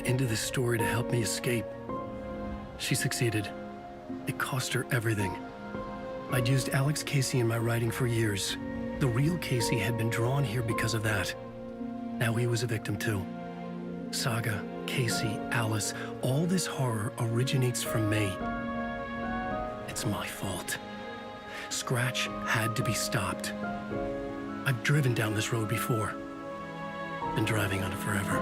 into this story to help me escape. She succeeded. It cost her everything. I'd used Alex Casey in my writing for years. The real Casey had been drawn here because of that. Now he was a victim too. Saga, Casey, Alice, all this horror originates from me. It's my fault. Scratch had to be stopped. I've driven down this road before. Been driving on it forever.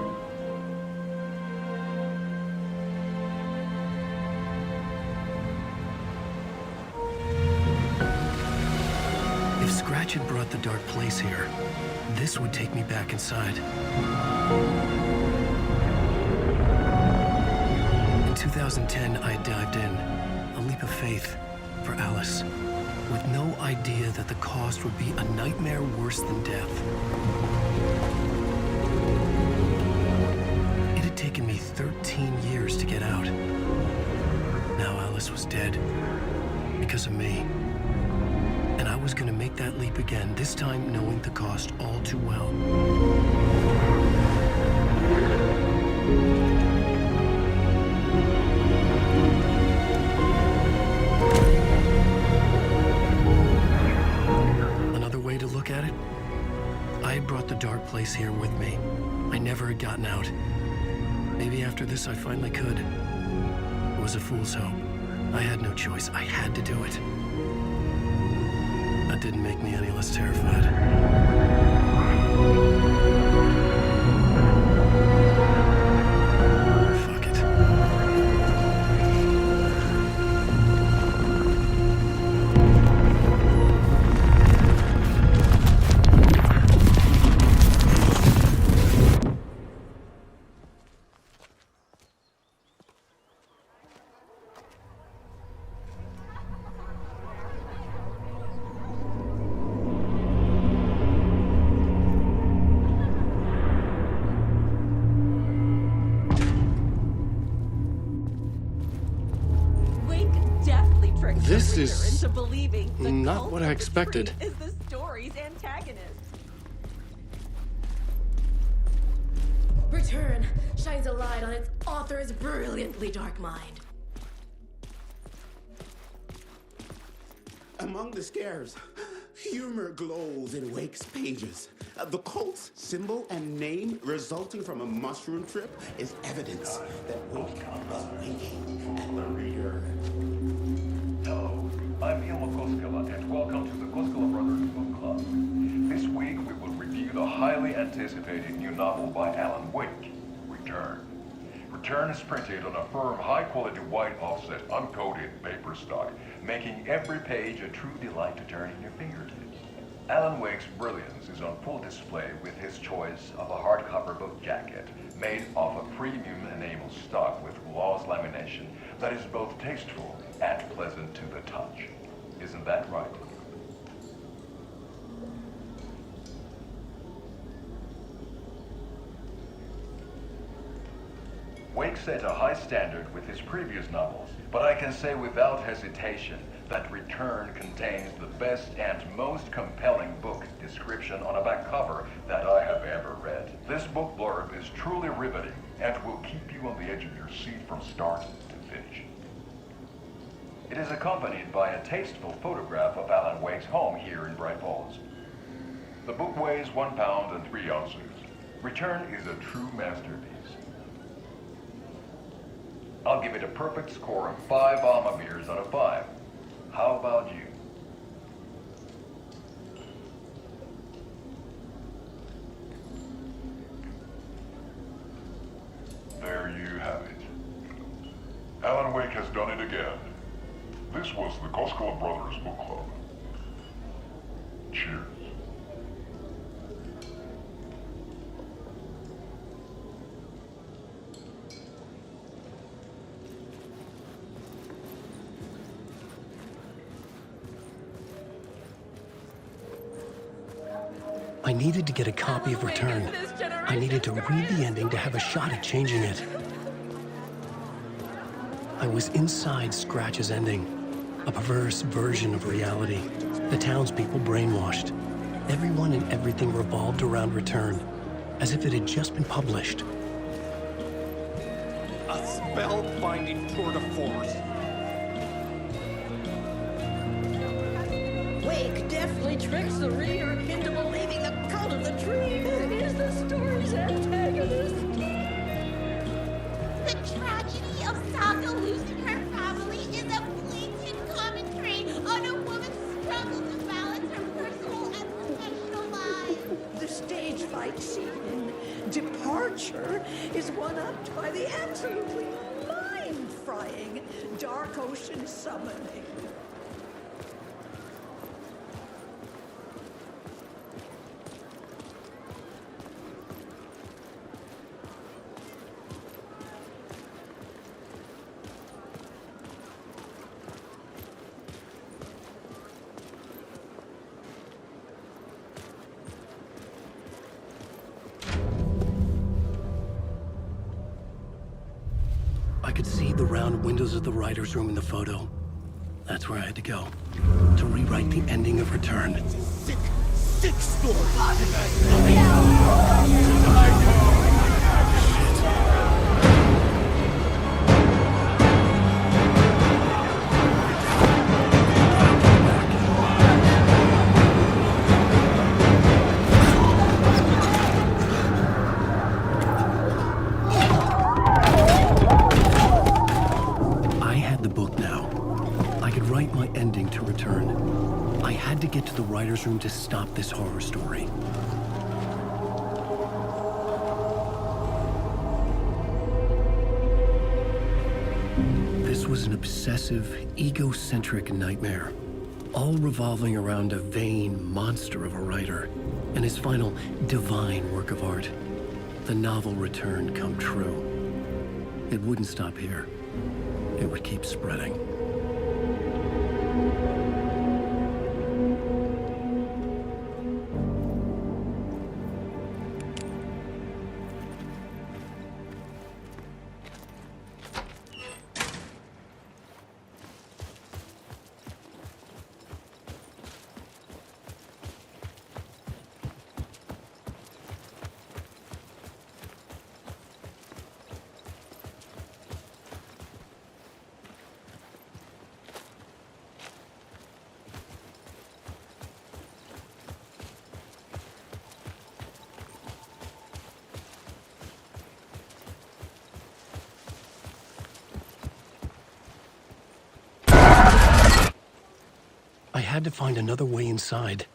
If Scratch had brought the dark place here, this would take me back inside. In 2010, I dived in, a leap of faith for Alice, with no idea that the cost would be a nightmare worse than death. It had taken me 13 years to get out. Now Alice was dead, because of me. And I was gonna make that leap again, this time knowing the cost all too well. Another way to look at it, I had brought the dark place here with me. I never had gotten out. Maybe after this I finally could. It was a fool's hope. I had no choice. I had to do it. That didn't make me any less terrified. Fuck it. This is into believing the not cult what of I the expected. tree is the story's antagonist. Return shines a light on its author's brilliantly dark mind. Among the scares, humor glows in Wake's pages. The cult's symbol and name resulting from a mushroom trip is evidence that Wake is winking at the reader. Hello, I'm Ilmo Koskela, and welcome to the Koskela Brothers Book Club. This week we will review the highly anticipated new novel by Alan Wake, Return. Return is printed on a firm, high-quality white offset, uncoated paper stock, making every page a true delight to turn in your fingertips. Alan Wake's brilliance is on full display with his choice of a hardcover book jacket made of a premium enamel stock with gloss lamination that is both tasteful and pleasant to the touch. Isn't that right? Wake set a high standard with his previous novels, but I can say without hesitation that Return contains the best and most compelling book description on a back cover that I have ever read. This book blurb is truly riveting and will keep you on the edge of your seat from start to finish. It is accompanied by a tasteful photograph of Alan Wake's home here in Bright Falls. The book weighs 1 pound and 3 ounces. Return is a true masterpiece. I'll give it a perfect score of 5 Alma beers out of 5. How about you? There you have it. Alan Wake has done it again. This was the Koskela Brothers Book Club. Cheers. I needed to get a copy of Return. I needed to read the ending to have a shot at changing it. I was inside Scratch's ending, a perverse version of reality. The townspeople brainwashed. Everyone and everything revolved around Return, as if it had just been published. A spellbinding tour de force. Wake deftly tricks the reader into believing the cult of the tree is the story's antagonist. The tragedy of Saga losing her family is a blatant commentary on a woman's struggle to balance her personal and professional lives. The stage fight scene in Departure is one-upped by the absolutely mind-frying Dark Ocean summoning. I could see the round windows of the writer's room in the photo. That's where I had to go. To rewrite the ending of Return. Sick, sick story. I had the book now. I could write my ending to Return. I had to get to the writer's room to stop this horror story. This was an obsessive, egocentric nightmare, all revolving around a vain monster of a writer and his final divine work of art, the novel Return come true. It wouldn't stop here. It would keep spreading. I had to find another way inside.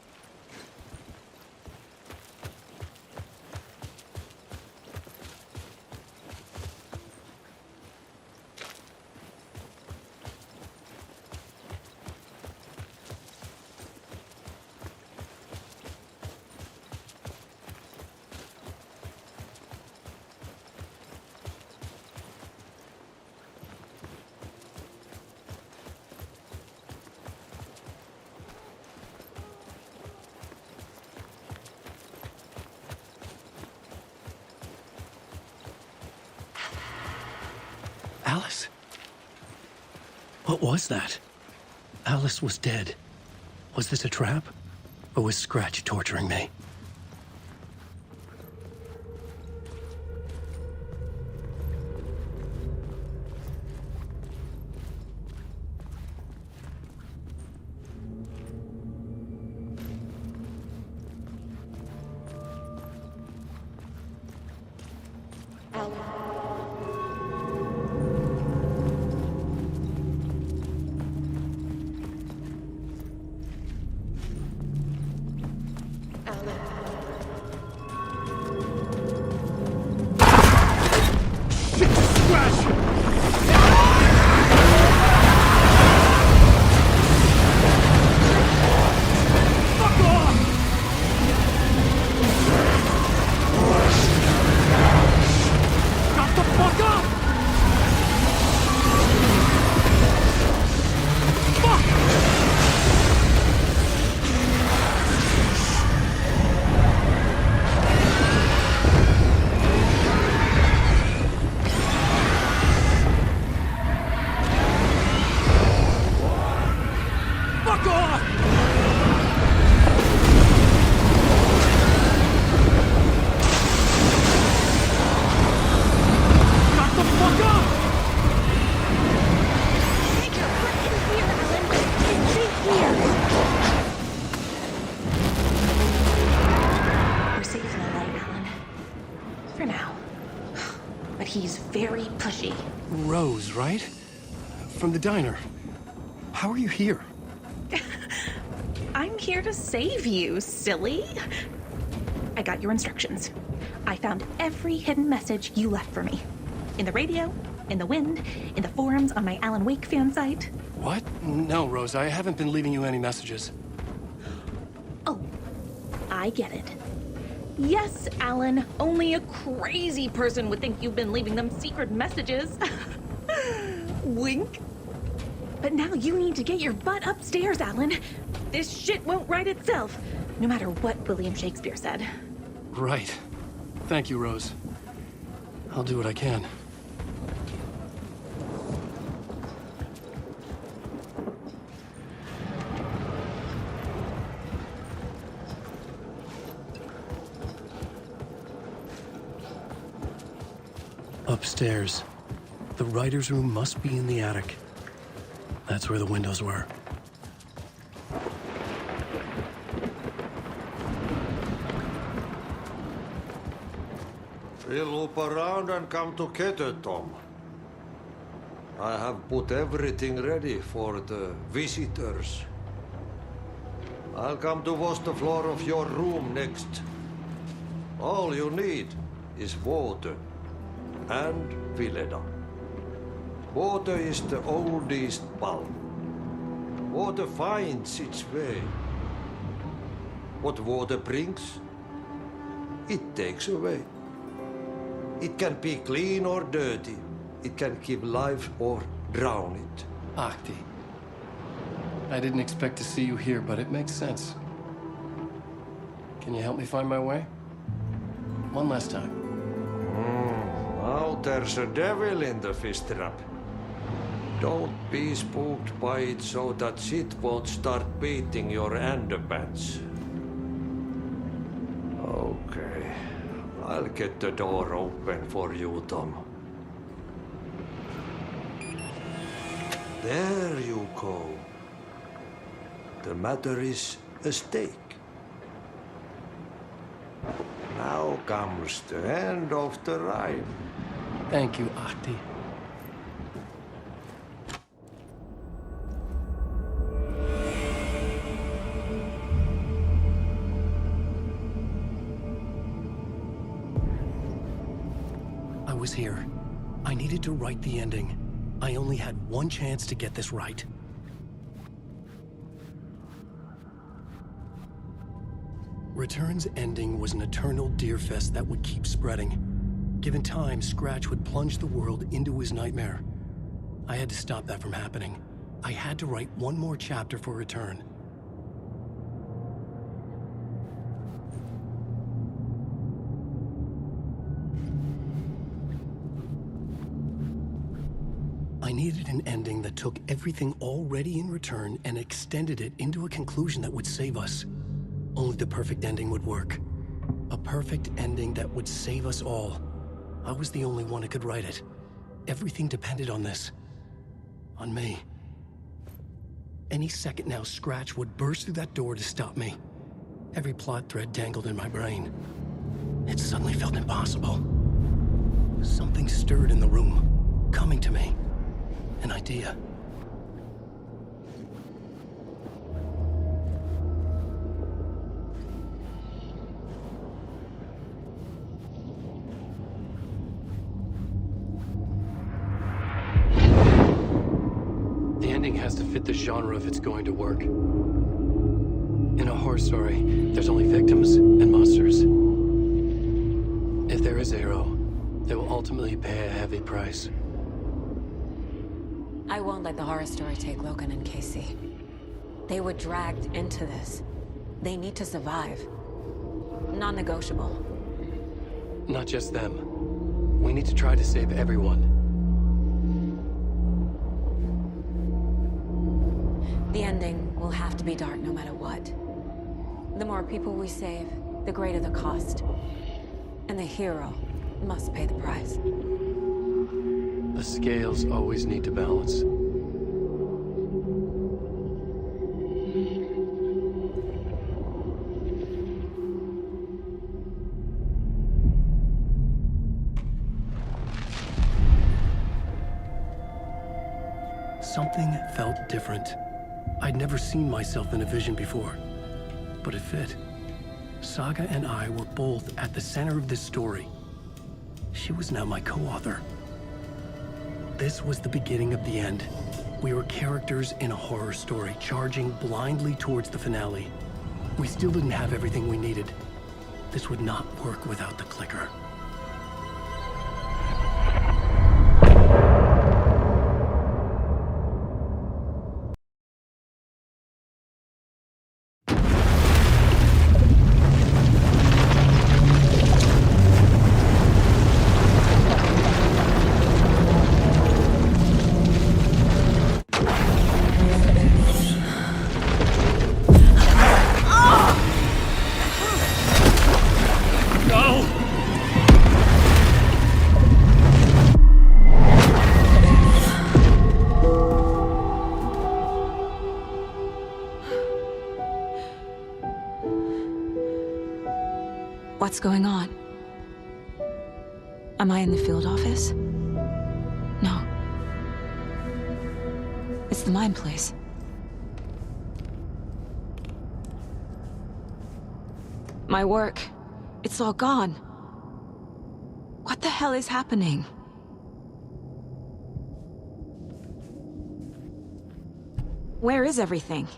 Alice? What was that? Alice was dead. Was this a trap? Or was Scratch torturing me? Alice. Fuck off! Get your butt in here, Alan. It's safe here. We're safe in LA, Alan. For now. But he's very pushy. Rose, right? From the diner. How are you here? I'm here to save you, silly. I got your instructions. I found every hidden message you left for me. In the radio, in the wind, in the forums on my Alan Wake fan site. What? No, Rose, I haven't been leaving you any messages. Oh, I get it. Yes, Alan, only a crazy person would think you've been leaving them secret messages. Wink. But now you need to get your butt upstairs, Alan. This shit won't right itself, no matter what William Shakespeare said. Right. Thank you, Rose. I'll do what I can. Upstairs. The writer's room must be in the attic. That's where the windows were. We'll loop around and come together, Tom. I have put everything ready for the visitors. I'll come to wash the floor of your room next. All you need is water and Vileda. Water is the oldest bulb. Water finds its way. What water brings, it takes away. It can be clean or dirty. It can give life or drown it. Ahti. I didn't expect to see you here, but it makes sense. Can you help me find my way? One last time. Now there's a devil in the fish trap. Don't be spooked by it so that shit won't start beating your underpants. Okay. I'll get the door open for you, Tom. There you go. The matter is a stake. Now comes the end of the ride. Thank you, Ahti. I was here. I needed to write the ending. I only had one chance to get this right. Return's ending was an eternal deerfest that would keep spreading. Given time, Scratch would plunge the world into his nightmare. I had to stop that from happening. I had to write one more chapter for Return. I needed an ending that took everything already in Return and extended it into a conclusion that would save us. Only the perfect ending would work. A perfect ending that would save us all. I was the only one who could write it. Everything depended on this. On me. Any second now, Scratch would burst through that door to stop me. Every plot thread dangled in my brain. It suddenly felt impossible. Something stirred in the room, coming to me. An idea. The ending has to fit the genre if it's going to work. In a horror story, there's only victims and monsters. If there is a hero, they will ultimately pay a heavy price. I won't let the horror story take Logan and Casey. They were dragged into this. They need to survive. Non-negotiable. Not just them. We need to try to save everyone. The ending will have to be dark no matter what. The more people we save, the greater the cost. And the hero must pay the price. The scales always need to balance. Something felt different. I'd never seen myself in a vision before, but it fit. Saga and I were both at the center of this story. She was now my co-author. This was the beginning of the end. We were characters in a horror story, charging blindly towards the finale. We still didn't have everything we needed. This would not work without the clicker. What's going on? Am I in the field office? No. It's the mine place. My work. It's all gone. What the hell is happening? Where is everything?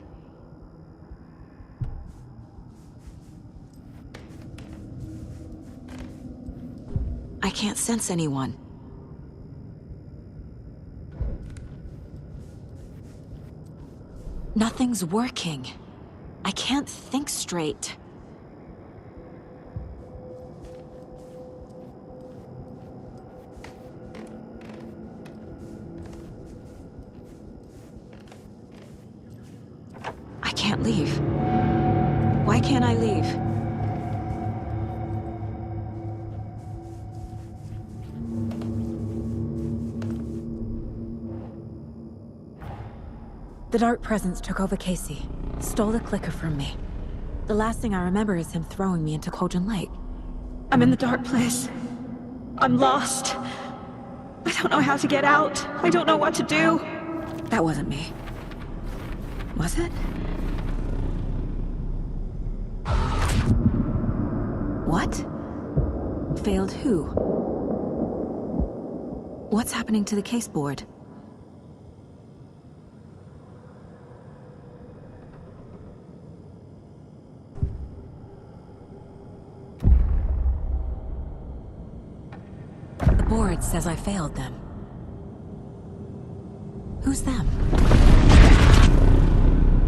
I can't sense anyone. Nothing's working. I can't think straight. I can't leave. Why can't I leave? The Dark Presence took over Casey, stole the clicker from me. The last thing I remember is him throwing me into Cauldron Lake. I'm in the dark place. I'm lost. I don't know how to get out. I don't know what to do. That wasn't me. Was it? What? Failed who? What's happening to the case board? The board says I failed them. Who's them?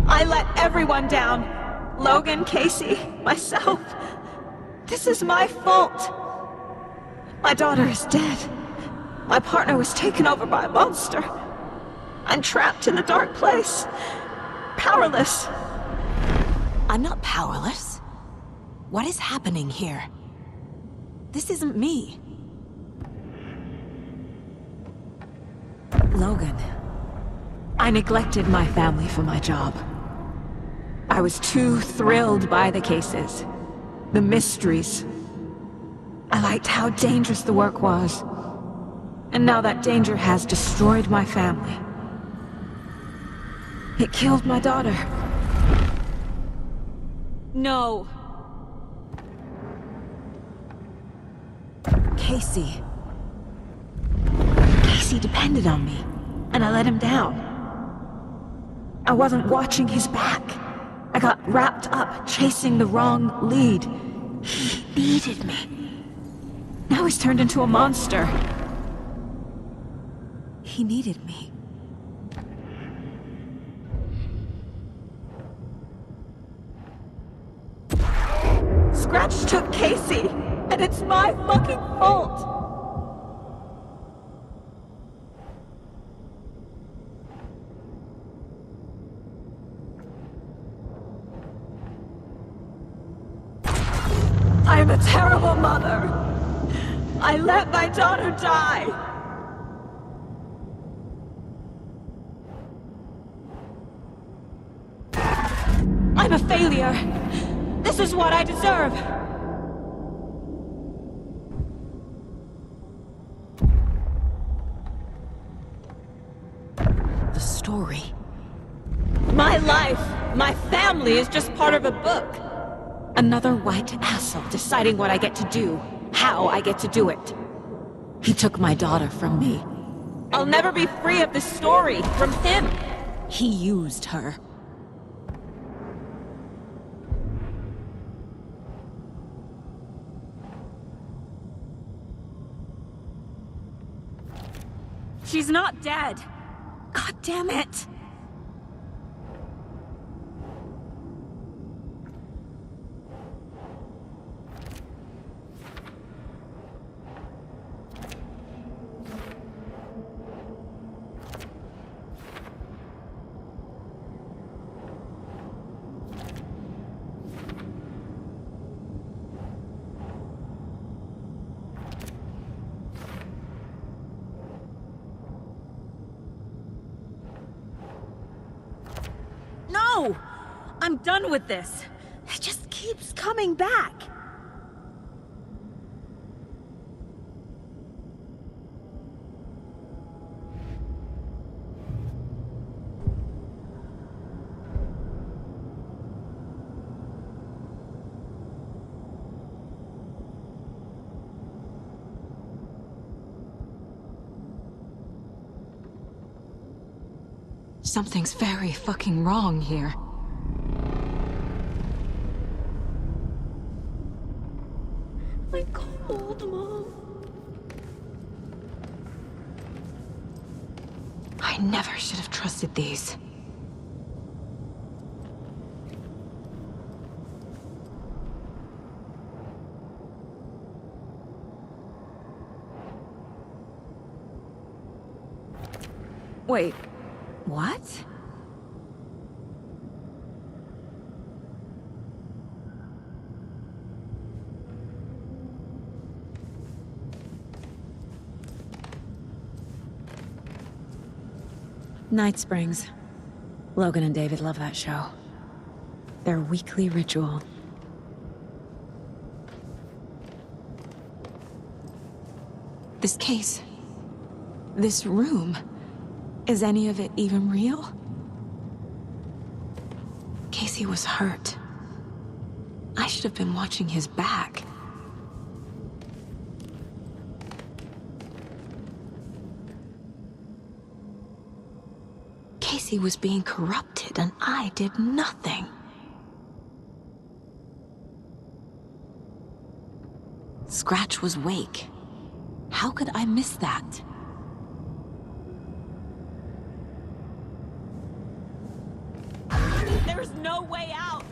I let everyone down. Logan, Casey, myself. This is my fault. My daughter is dead. My partner was taken over by a monster. I'm trapped in the dark place. Powerless. I'm not powerless. What is happening here? This isn't me. Logan. I neglected my family for my job. I was too thrilled by the cases, the mysteries. I liked how dangerous the work was. And now that danger has destroyed my family. It killed my daughter. No. Casey. Casey depended on me, and I let him down. I wasn't watching his back. I got wrapped up chasing the wrong lead. He needed me. Now he's turned into a monster. He needed me. Scratch took Casey, and it's my fucking fault. I'm a terrible mother. I let my daughter die. I'm a failure. This is what I deserve. The story. My life, my family is just part of a book. Another white asshole deciding what I get to do, how I get to do it. He took my daughter from me. I'll never be free of this story from him. He used her. She's not dead. God damn it. No! I'm done with this. It just keeps coming back. Something's very fucking wrong here. I'm cold, Mom. I never should have trusted these. Wait. What? Night Springs. Logan and David love that show. Their weekly ritual. This case. This room. Is any of it even real? Casey was hurt. I should have been watching his back. Casey was being corrupted, and I did nothing. Scratch was Wake. How could I miss that? There's no way out!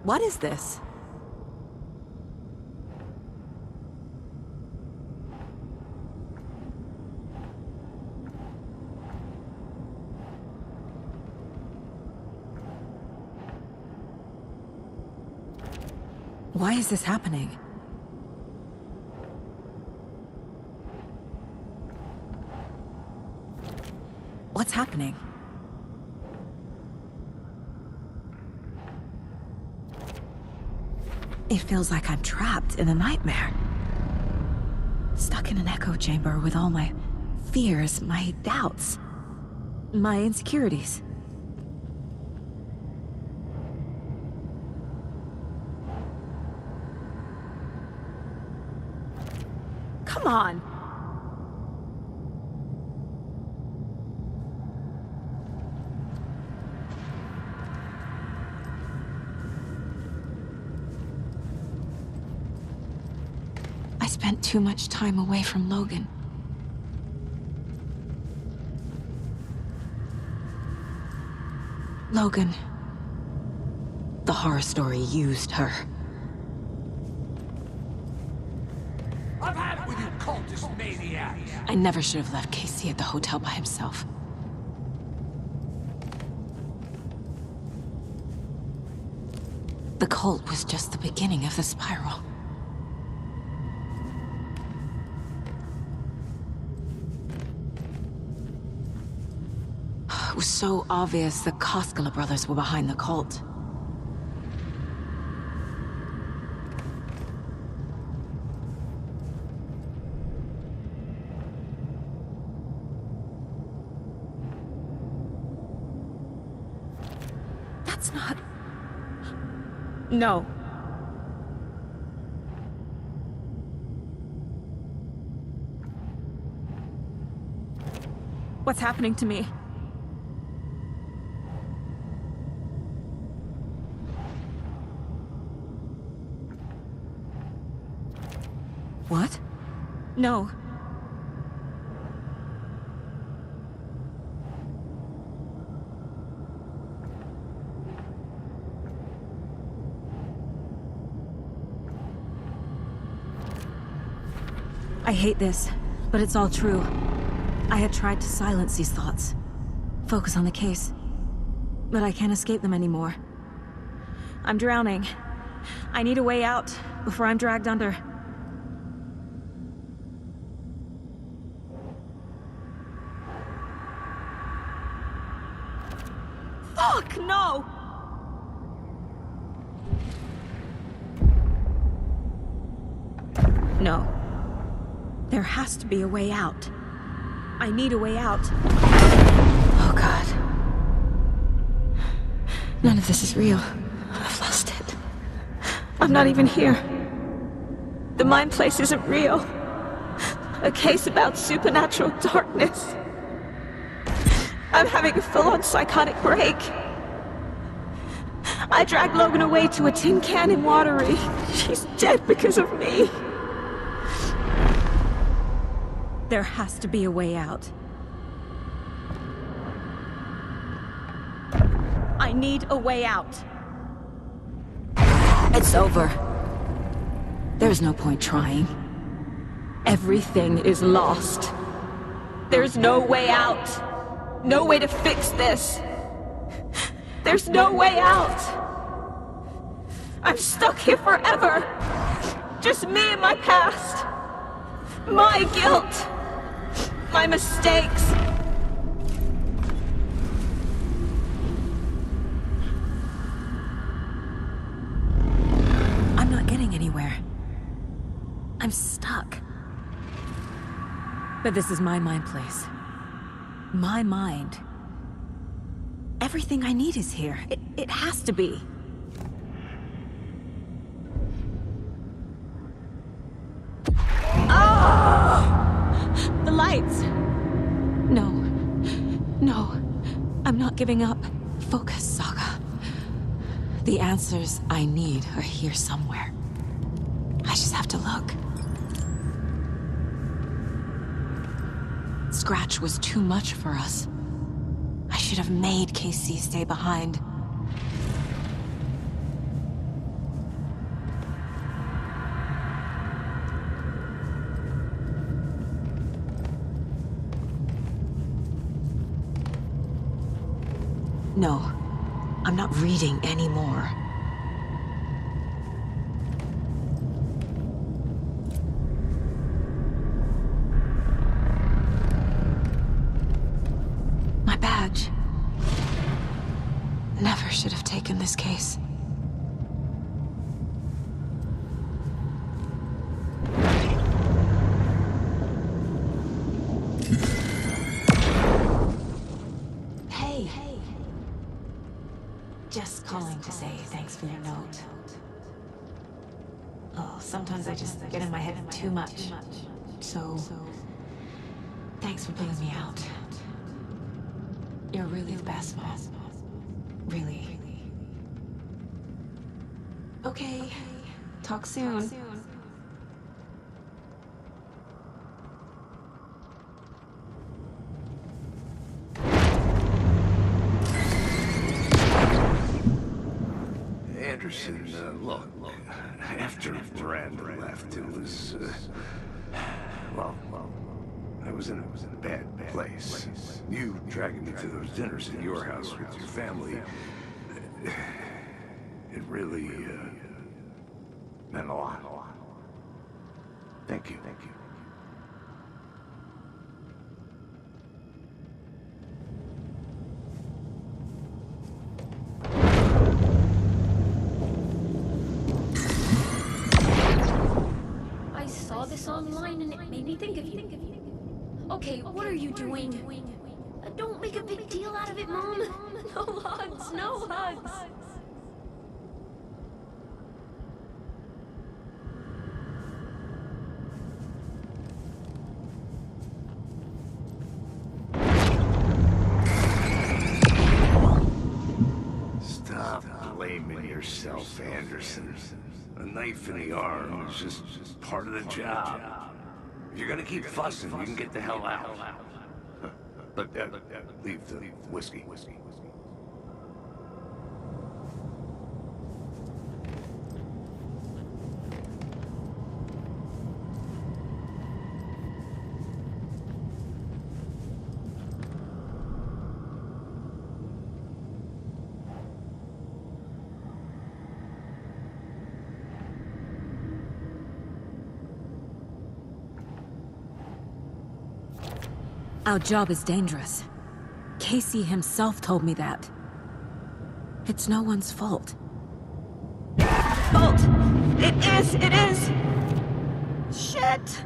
What is this? Why is this happening? What's happening? It feels like I'm trapped in a nightmare. Stuck in an echo chamber with all my fears, my doubts, my insecurities. Come on! I spent too much time away from Logan. Logan. The horror story used her. I've had it with you cultist maniacs! I never should have left Casey at the hotel by himself. The cult was just the beginning of the spiral. It was so obvious the Koskela brothers were behind the cult. That's not... No. What's happening to me? What? No. I hate this, but it's all true. I had tried to silence these thoughts. Focus on the case. But I can't escape them anymore. I'm drowning. I need a way out before I'm dragged under. Fuck, no! No. There has to be a way out. I need a way out. Oh, God. None of this is real. I've lost it. I'm not even here. The mind place isn't real. A case about supernatural darkness. I'm having a full-on psychotic break. I dragged Logan away to a tin can in Watery. She's dead because of me. There has to be a way out. I need a way out. It's over. There's no point trying. Everything is lost. There's no way out. No way to fix this. There's no way out. I'm stuck here forever. Just me and my past. My guilt. My mistakes. I'm not getting anywhere. I'm stuck. But this is my mind place. My mind. Everything I need is here. It has to be. The lights. No. No. I'm not giving up. Focus, Saga. The answers I need are here somewhere. I just have to look. Scratch was too much for us. I should have made KC stay behind. No, I'm not reading anymore. My badge. Never should have taken this case. Just calling to say thanks for your note. Oh, sometimes I just get in my head too much. So, thanks for bringing me out. You're really the best, Mom. Really. Okay. Talk soon. Anderson, look, after Miranda left, it was, well, I was in a bad place. You dragging me to those dinners at your house with your family, It really, meant a lot. Thank you. I saw this online and it made me think of you. Okay, what are you doing? Don't make a big deal out of it, Mom. No hugs, no hugs. Stop blaming yourself, Anderson. A knife in the arm is just part of the job. If you're gonna keep fussing, you can get the hell out. But leave the whiskey. Our job is dangerous. Casey himself told me that. It's no one's fault. Fault! It is! Shit!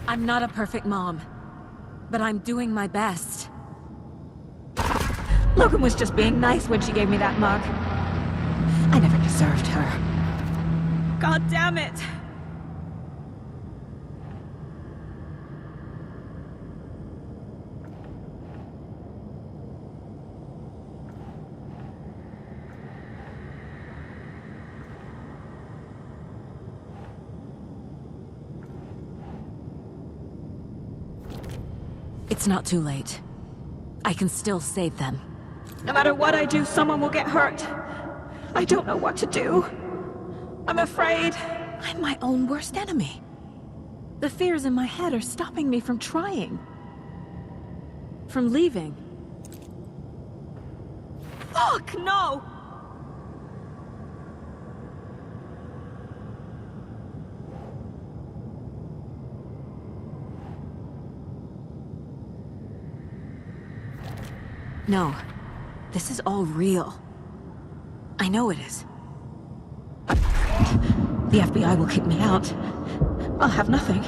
I'm not a perfect mom, but I'm doing my best. Logan was just being nice when she gave me that mug. I never deserved her. God damn it! It's not too late. I can still save them. No matter what I do, someone will get hurt. I don't know what to do. I'm afraid. I'm my own worst enemy. The fears in my head are stopping me from trying. From leaving. Fuck, no! No. This is all real. I know it is. The FBI will kick me out. I'll have nothing.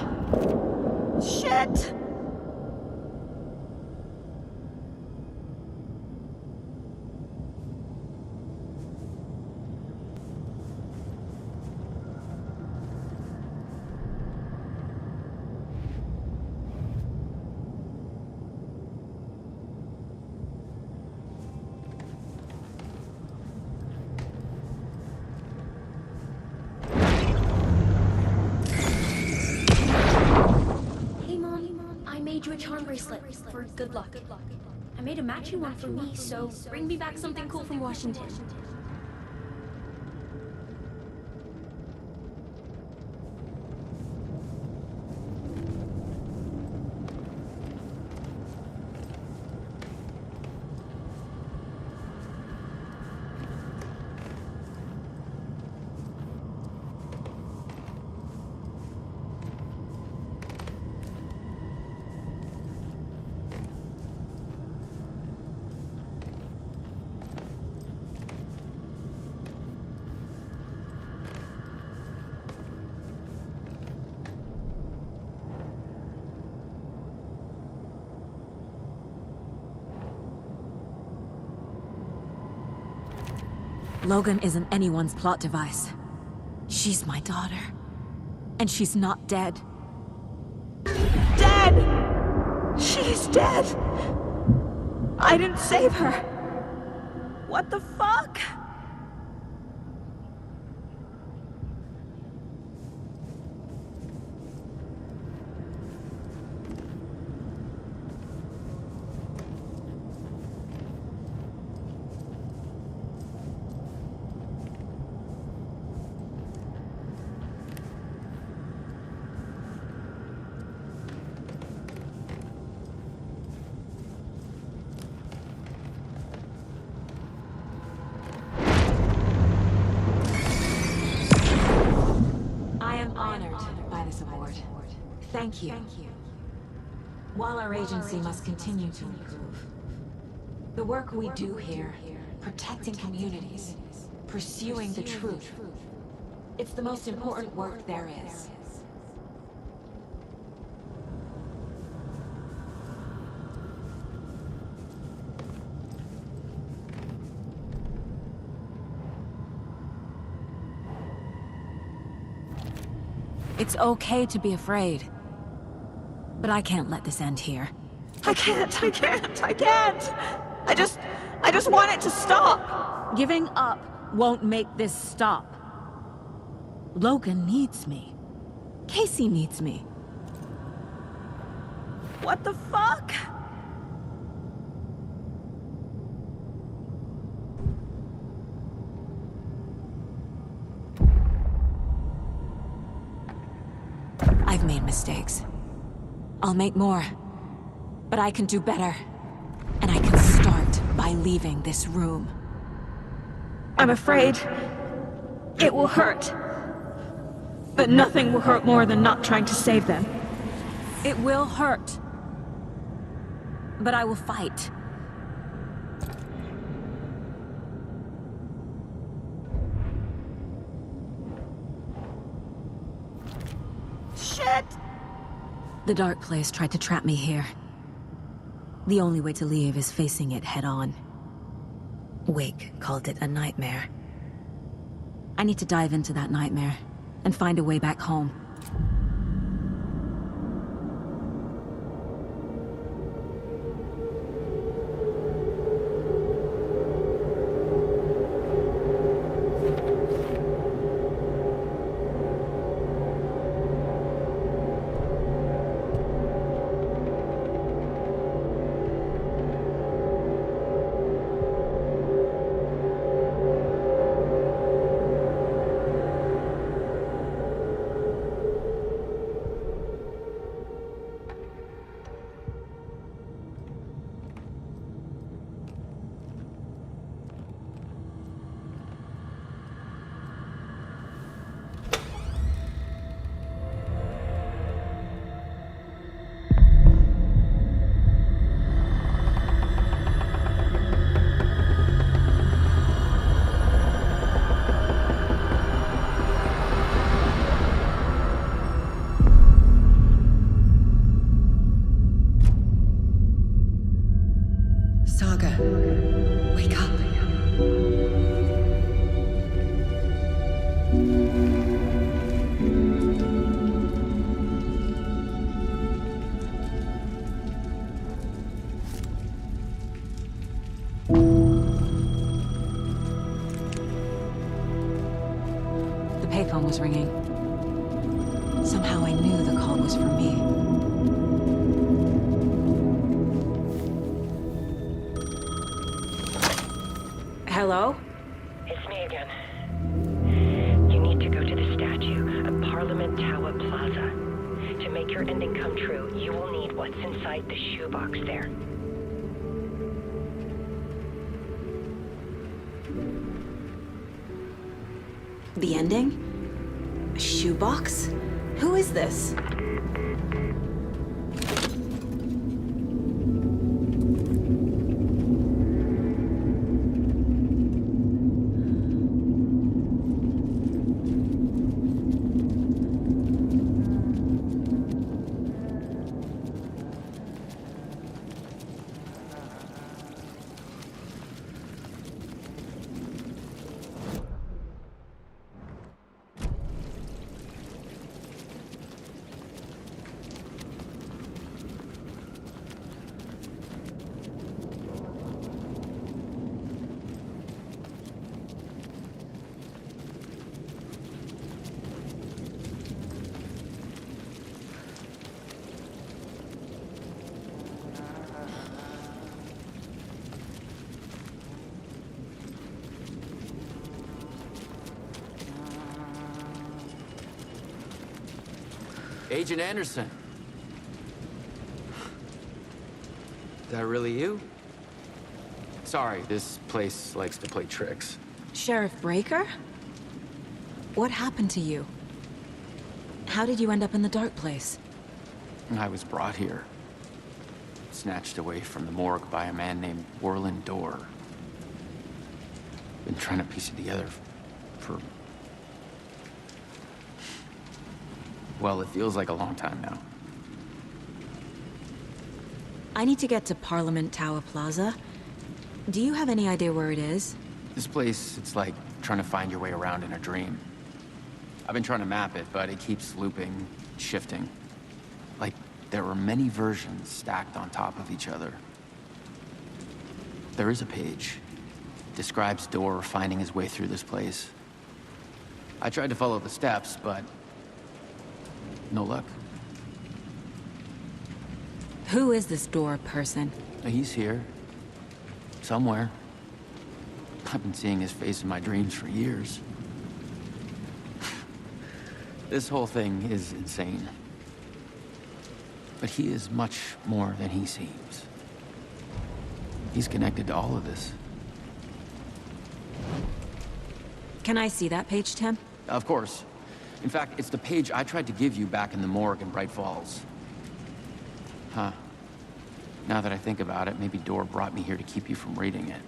Shit! You a charm bracelet for good luck. I made a matching one for me, so bring me back something cool from Washington. Logan isn't anyone's plot device. She's my daughter. And she's not dead. Dead! She's dead! I didn't save her. What the fuck? Thank you. While our agency must continue to improve, the work we do here, protecting communities, pursuing the truth, it's the most important work there is. It's okay to be afraid. But I can't let this end here. I can't. I just want it to stop. Giving up won't make this stop. Logan needs me. Casey needs me. What the fuck? I've made mistakes. I'll make more. But I can do better. And I can start by leaving this room. I'm afraid it will hurt. But nothing will hurt more than not trying to save them. It will hurt. But I will fight. Shit! The dark place tried to trap me here. The only way to leave is facing it head-on. Wake called it a nightmare. I need to dive into that nightmare and find a way back home. Payphone was ringing. Somehow I knew the call was for me. Hello? It's me again. You need to go to the statue at Parliament Tower Plaza. To make your ending come true, you will need what's inside the shoebox there. The ending? A shoebox? Who is this? Agent Anderson. That really you? Sorry, this place likes to play tricks. Sheriff Breaker? What happened to you? How did you end up in the dark place? I was brought here. Snatched away from the morgue by a man named Warland Dorr. Been trying to piece it together for... well, it feels like a long time now. I need to get to Parliament Tower Plaza. Do you have any idea where it is? This place, it's like trying to find your way around in a dream. I've been trying to map it, but it keeps looping, shifting. Like there are many versions stacked on top of each other. There is a page. Describes Dorr finding his way through this place. I tried to follow the steps, but no luck. Who is this Dorr person? He's here. Somewhere. I've been seeing his face in my dreams for years. This whole thing is insane. But he is much more than he seems. He's connected to all of this. Can I see that page, Tim? Of course. In fact, it's the page I tried to give you back in the morgue in Bright Falls. Huh. Now that I think about it, maybe Dorr brought me here to keep you from reading it.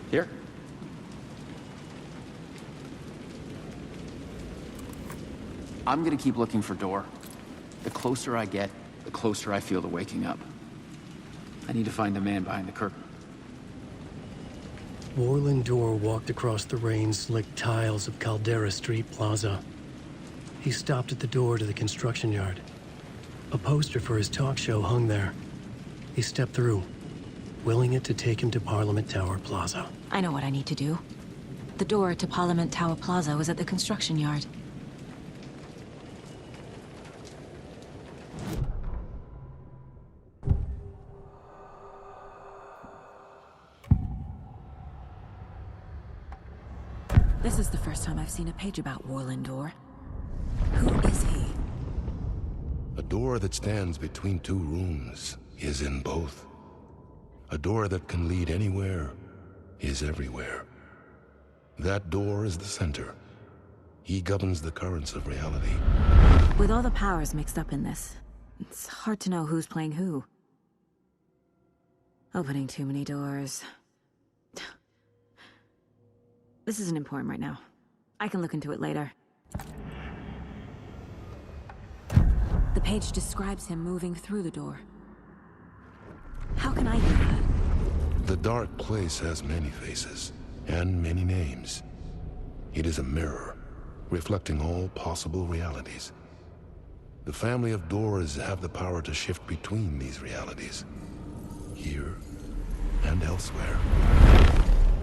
Here. I'm gonna keep looking for Dorr. The closer I get, the closer I feel to waking up. I need to find the man behind the curtain. Warland Dorr walked across the rain-slicked tiles of Caldera Street Plaza. He stopped at the door to the construction yard. A poster for his talk show hung there. He stepped through, willing it to take him to Parliament Tower Plaza. I know what I need to do. The door to Parliament Tower Plaza was at the construction yard. This is the first time I've seen a page about Warland Dorr. Who is he? A door that stands between two rooms is in both. A door that can lead anywhere is everywhere. That door is the center. He governs the currents of reality. With all the powers mixed up in this, it's hard to know who's playing who. Opening too many doors. This isn't important right now. I can look into it later. The page describes him moving through the door. How can I do that? The dark place has many faces and many names. It is a mirror, reflecting all possible realities. The family of Dorrs have the power to shift between these realities, here and elsewhere.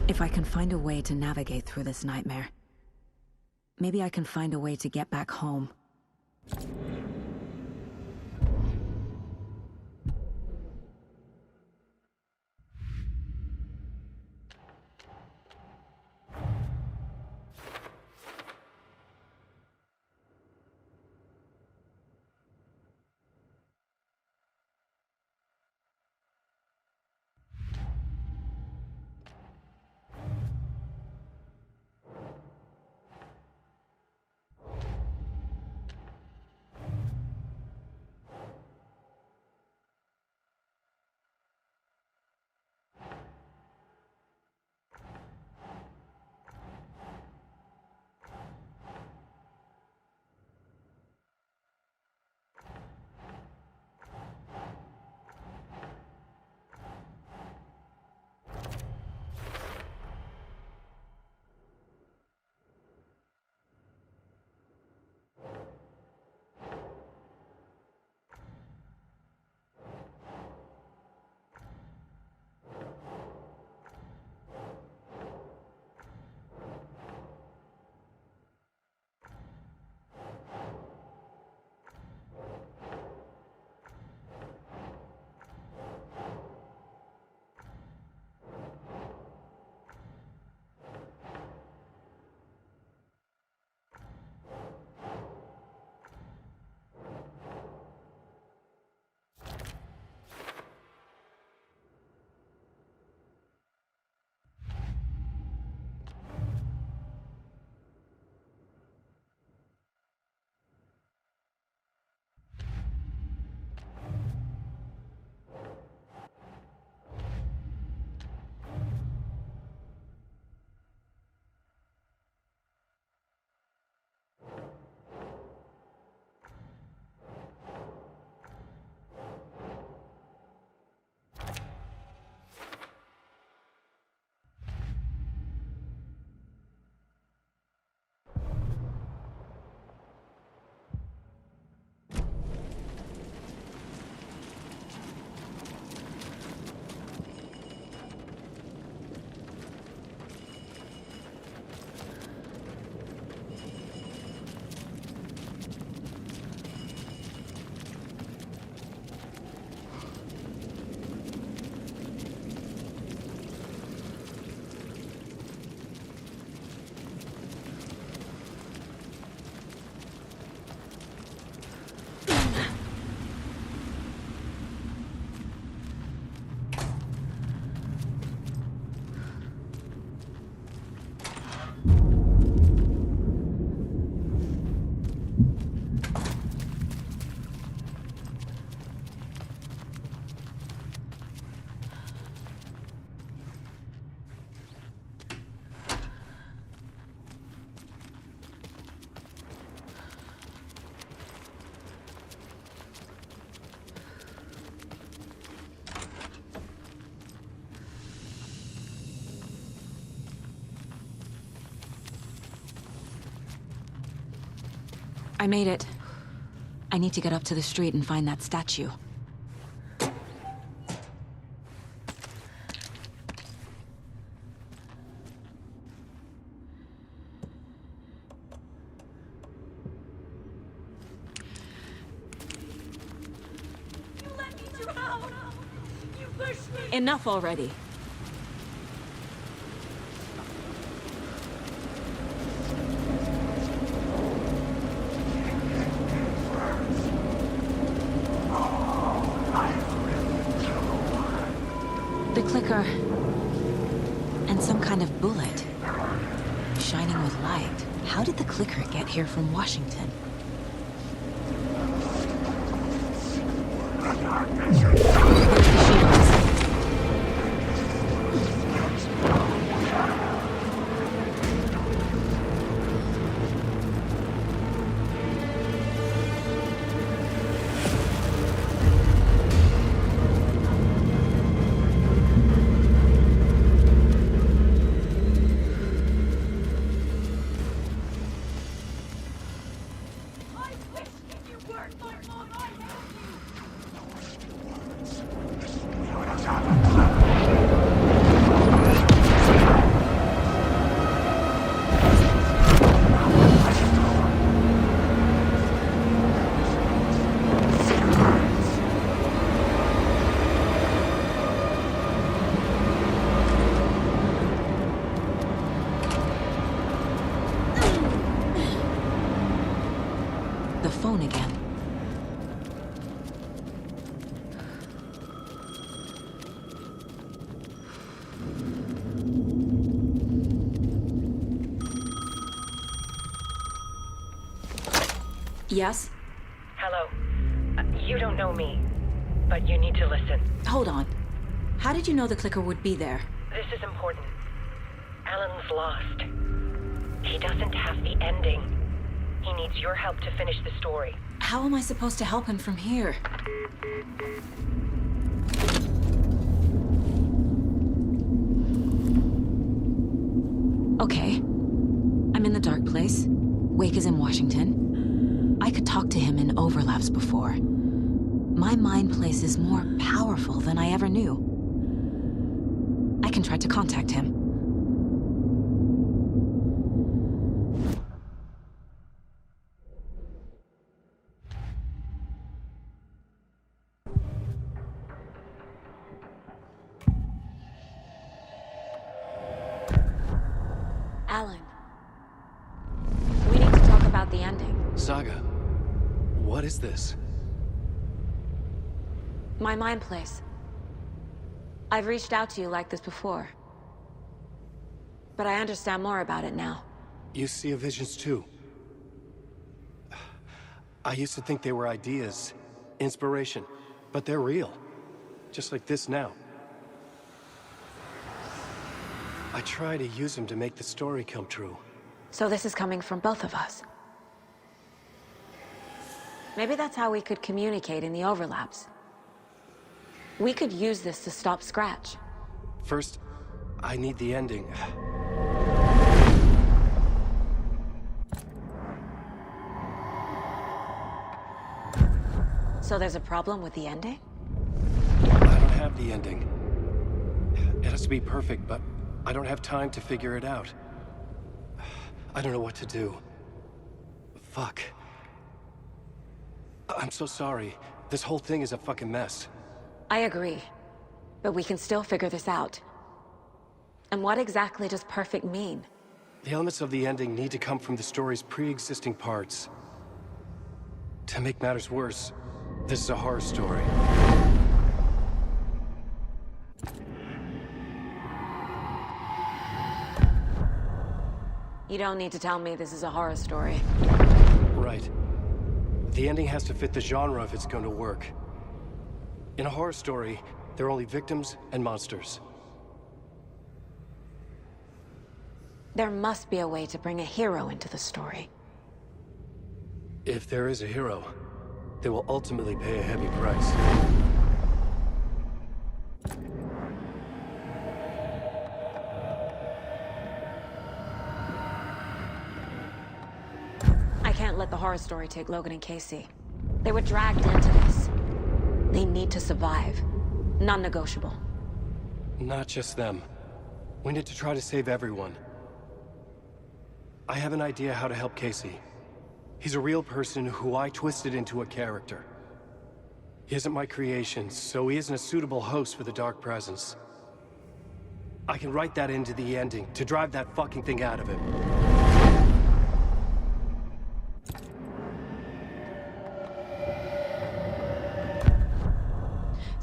If I can find a way to navigate through this nightmare, maybe I can find a way to get back home. I made it. I need to get up to the street and find that statue. You let me drown! You pushed me! Enough already. The clicker. And some kind of bullet. Shining with light. How did the clicker get here from Washington? There's the shields. The phone again. Yes? Hello. You don't know me, but you need to listen. Hold on. How did you know the clicker would be there? This is important. Alan's lost. He doesn't have the ending. He needs your help to finish the story. How am I supposed to help him from here? Okay. I'm in the dark place. Wake is in Washington. I could talk to him in overlaps before. My mind place is more powerful than I ever knew. I can try to contact him. Alan. We need to talk about the ending. Saga, what is this? My mind place. I've reached out to you like this before. But I understand more about it now. You see visions too. I used to think they were ideas, inspiration, but they're real. Just like this now. I try to use them to make the story come true. So this is coming from both of us. Maybe that's how we could communicate in the overlaps. We could use this to stop Scratch. First, I need the ending. So there's a problem with the ending? I don't have the ending. It has to be perfect, but I don't have time to figure it out. I don't know what to do. Fuck. I'm so sorry. This whole thing is a fucking mess. I agree. But we can still figure this out. And what exactly does perfect mean? The elements of the ending need to come from the story's pre-existing parts. To make matters worse, this is a horror story. You don't need to tell me this is a horror story. Right. The ending has to fit the genre if it's going to work. In a horror story, there are only victims and monsters. There must be a way to bring a hero into the story. If there is a hero, they will ultimately pay a heavy price. let the horror story take Logan and Casey. They were dragged into this. They need to survive. Non-negotiable. Not just them. We need to try to save everyone. I have an idea how to help Casey. He's a real person who I twisted into a character. He isn't my creation, so he isn't a suitable host for the Dark Presence. I can write that into the ending to drive that fucking thing out of him.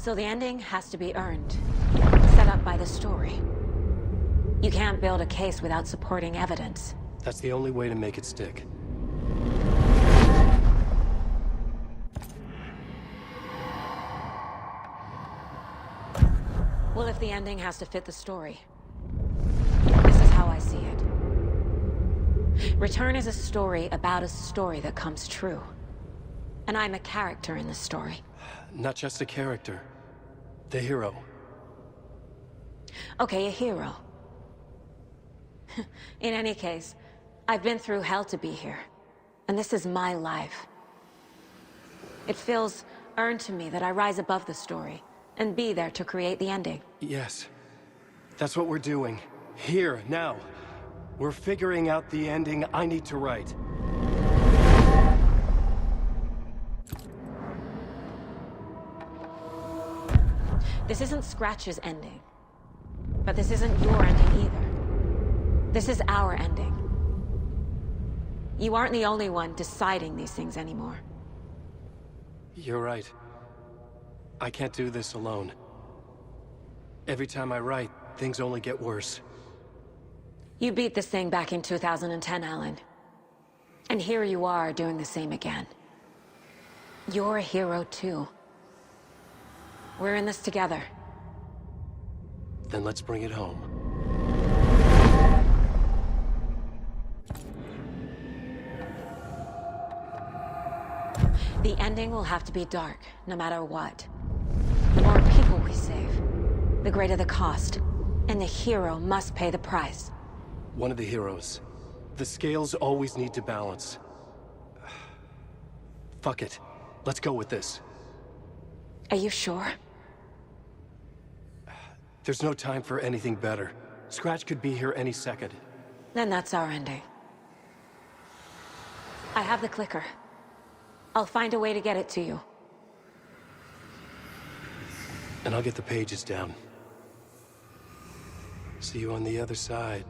So the ending has to be earned. Set up by the story. You can't build a case without supporting evidence. That's the only way to make it stick. Well, if the ending has to fit the story, this is how I see it. Return is a story about a story that comes true. And I'm a character in the story. Not just a character. The hero. Okay, a hero. In any case, I've been through hell to be here. And this is my life. It feels earned to me that I rise above the story and be there to create the ending. Yes. That's what we're doing. Here, now. We're figuring out the ending I need to write. This isn't Scratch's ending. But this isn't your ending either. This is our ending. You aren't the only one deciding these things anymore. You're right. I can't do this alone. Every time I write, things only get worse. You beat this thing back in 2010, Alan. And here you are doing the same again. You're a hero too. We're in this together. Then let's bring it home. The ending will have to be dark, no matter what. The more people we save, the greater the cost. And the hero must pay the price. One of the heroes. The scales always need to balance. Fuck it. Let's go with this. Are you sure? There's no time for anything better. Scratch could be here any second. Then that's our ending. I have the clicker. I'll find a way to get it to you. And I'll get the pages down. See you on the other side.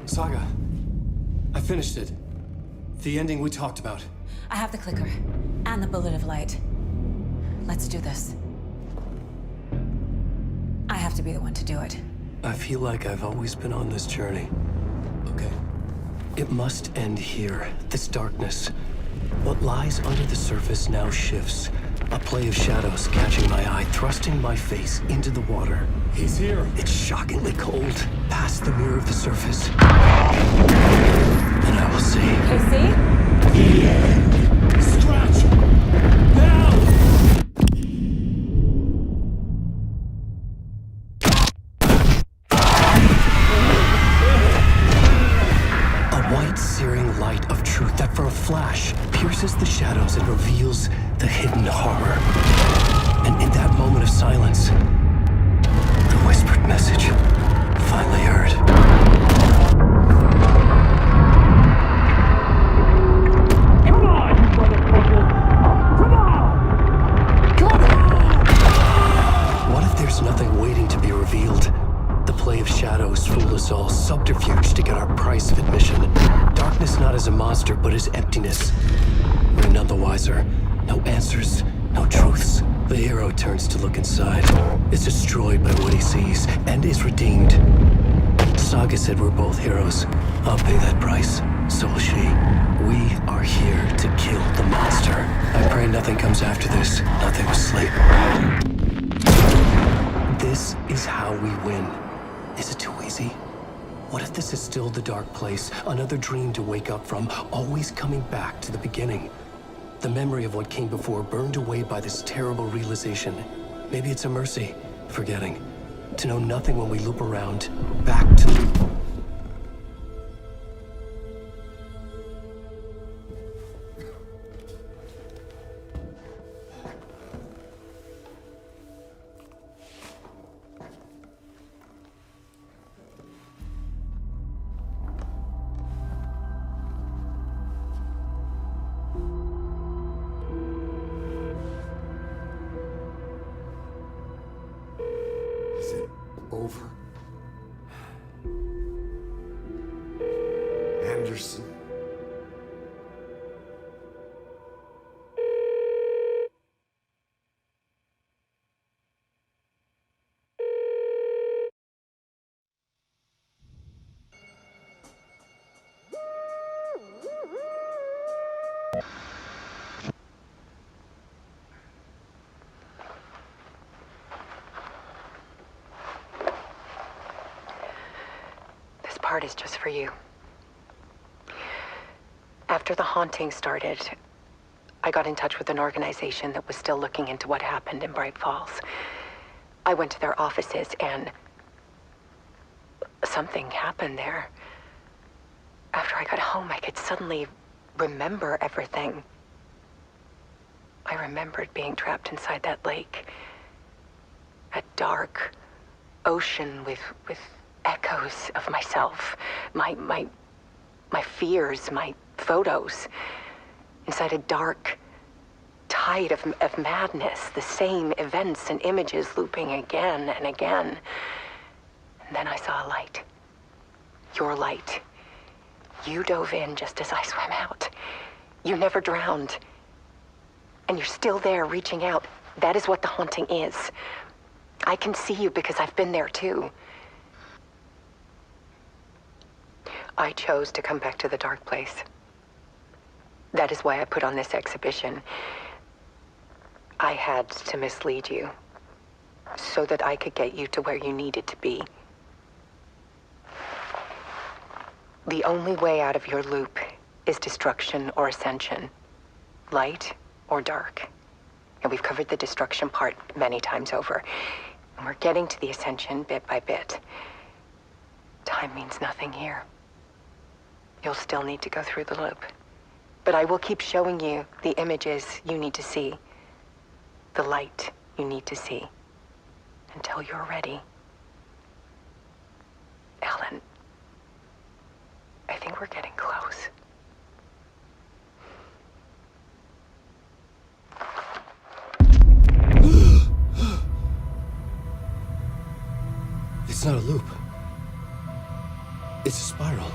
Saga, I finished it. The ending we talked about. I have the clicker, and the bullet of light. Let's do this. I have to be the one to do it. I feel like I've always been on this journey. Okay. It must end here, this darkness. What lies under the surface now shifts. A play of shadows catching my eye, thrusting my face into the water. He's here. It's shockingly cold, past the mirror of the surface. And I will see. Casey? Scratch! Now! A white, searing light of truth that for a flash pierces the shadows and reveals the hidden horror. And in that moment of silence, the whispered message finally heard. Come on, you motherfucker! Come on! Come on! What if there's nothing waiting to be revealed? The play of shadows fool us all, subterfuge to get our price of admission. Darkness not as a monster, but as emptiness. We're none the wiser. No answers, no truths. The hero turns to look inside, is destroyed by what he sees, and is redeemed. Saga said we're both heroes. I'll pay that price. So will she. We are here to kill the monster. I pray nothing comes after this. Nothing will sleep. This is how we win. Is it too easy? What if this is still the dark place? Another dream to wake up from, always coming back to the beginning. The memory of what came before burned away by this terrible realization. Maybe it's a mercy, forgetting. To know nothing when we loop around, back to... Is it over? Anderson? This part is just for you. After the haunting started, I got in touch with an organization that was still looking into what happened in Bright Falls. I went to their offices and something happened there. After I got home, I could suddenly remember everything. I remembered being trapped inside that lake. A dark ocean with echoes of myself. My fears, my photos. Inside a dark tide of madness. The same events and images looping again and again. And then I saw a light. Your light. You dove in just as I swam out. You never drowned. And you're still there reaching out. That is what the haunting is. I can see you because I've been there too. I chose to come back to the dark place. That is why I put on this exhibition. I had to mislead you so that I could get you to where you needed to be. The only way out of your loop is destruction or ascension, light or dark. And we've covered the destruction part many times over. And we're getting to the ascension bit by bit. Time means nothing here. You'll still need to go through the loop. But I will keep showing you the images you need to see, the light you need to see, until you're ready. Ellen, I think we're getting close. It's not a loop. It's a spiral.